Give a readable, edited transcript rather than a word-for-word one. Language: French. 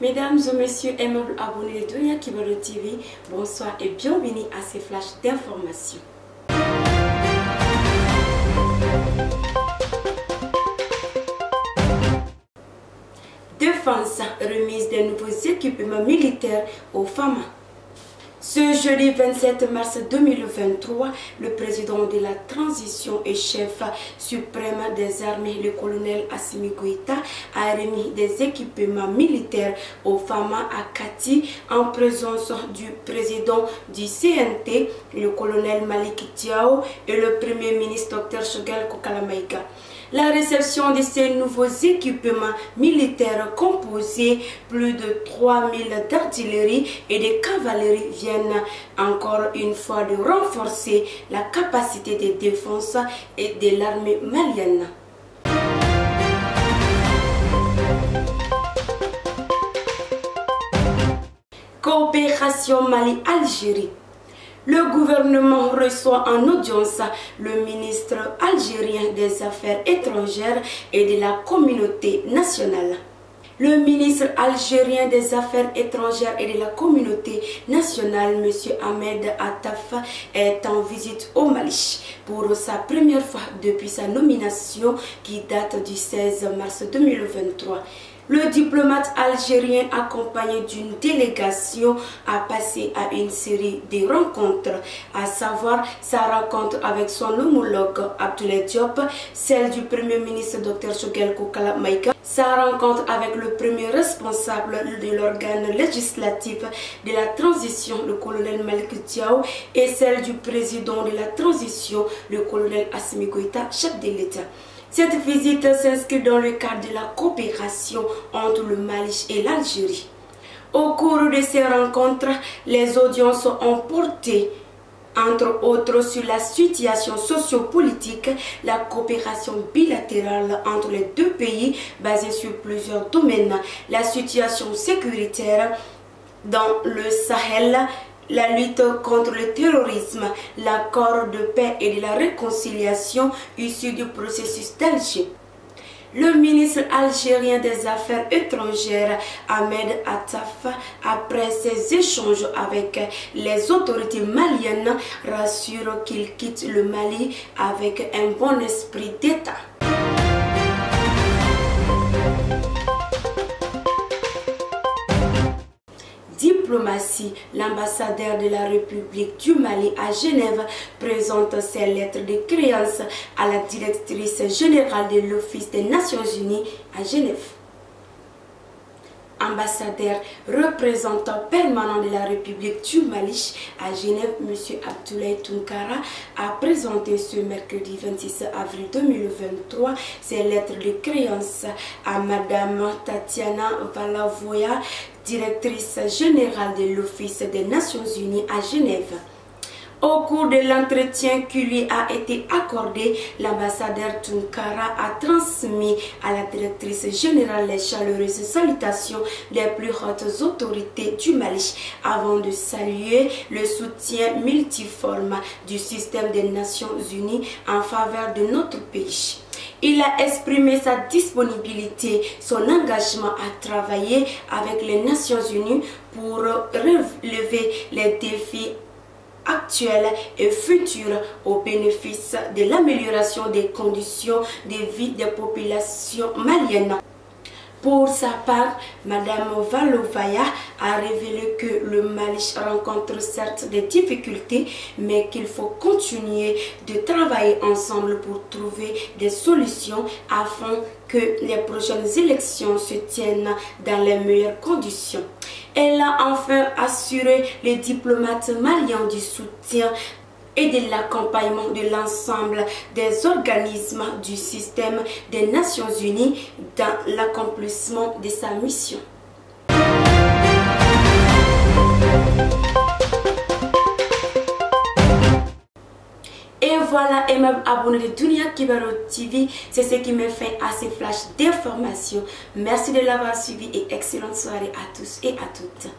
Mesdames et messieurs, aimables abonnés de Dunia Kibaro TV, bonsoir et bienvenue à ces flashs d'informations. Défense, remise des nouveaux équipements militaires aux femmes. Ce jeudi 27 mars 2023, le président de la transition et chef suprême des armées, le colonel Assimi Goïta, a remis des équipements militaires aux femmes à Kati en présence du président du CNT, le colonel Malik Diao, et le premier ministre Dr Choguel Kokala Maïga. La réception de ces nouveaux équipements militaires composés plus de 3000 d'artillerie et de cavalerie viennent encore une fois de renforcer la capacité de défense et de l'armée malienne. Coopération Mali-Algérie. Le gouvernement reçoit en audience le ministre algérien des Affaires étrangères et de la communauté nationale. Le ministre algérien des Affaires étrangères et de la communauté nationale, M. Ahmed Attaf, est en visite au Mali pour sa première fois depuis sa nomination qui date du 16 mars 2023. Le diplomate algérien accompagné d'une délégation a passé à une série de rencontres, à savoir sa rencontre avec son homologue Abdoulaye Diop, celle du premier ministre Dr Choguel Kokala Maïga, sa rencontre avec le premier responsable de l'organe législatif de la transition, le colonel Malik Diao, et celle du président de la transition, le colonel Assimi Goïta, chef de l'État. Cette visite s'inscrit dans le cadre de la coopération entre le Mali et l'Algérie. Au cours de ces rencontres, les audiences ont porté, entre autres, sur la situation sociopolitique, la coopération bilatérale entre les deux pays basée sur plusieurs domaines, la situation sécuritaire dans le Sahel, la lutte contre le terrorisme, l'accord de paix et de la réconciliation issu du processus d'Alger. Le ministre algérien des Affaires étrangères, Ahmed Attaf, après ses échanges avec les autorités maliennes, rassure qu'il quitte le Mali avec un bon esprit d'État. Diplomatie, l'ambassadeur de la République du Mali à Genève présente ses lettres de créance à la directrice générale de l'Office des Nations Unies à Genève. Ambassadeur représentant permanent de la République du Mali à Genève, M. Abdoulaye Tounkara a présenté ce mercredi 26 avril 2023 ses lettres de créance à Mme Tatiana Valavoya, directrice générale de l'Office des Nations Unies à Genève. Au cours de l'entretien qui lui a été accordé, l'ambassadeur Tounkara a transmis à la directrice générale les chaleureuses salutations des plus hautes autorités du Mali avant de saluer le soutien multiforme du système des Nations Unies en faveur de notre pays. Il a exprimé sa disponibilité, son engagement à travailler avec les Nations Unies pour relever les défis actuels et futurs au bénéfice de l'amélioration des conditions de vie des populations maliennes. Pour sa part, Mme Valovaya a révélé que le Mali rencontre certes des difficultés, mais qu'il faut continuer de travailler ensemble pour trouver des solutions afin que les prochaines élections se tiennent dans les meilleures conditions. Elle a enfin assuré les diplomates maliens du soutien et de l'accompagnement de l'ensemble des organismes du système des Nations Unies dans l'accomplissement de sa mission. Et voilà, aimables abonnés de Dunia Kibaro TV, c'est ce qui me fait à ces flashs d'informations. Merci de l'avoir suivi et excellente soirée à tous et à toutes.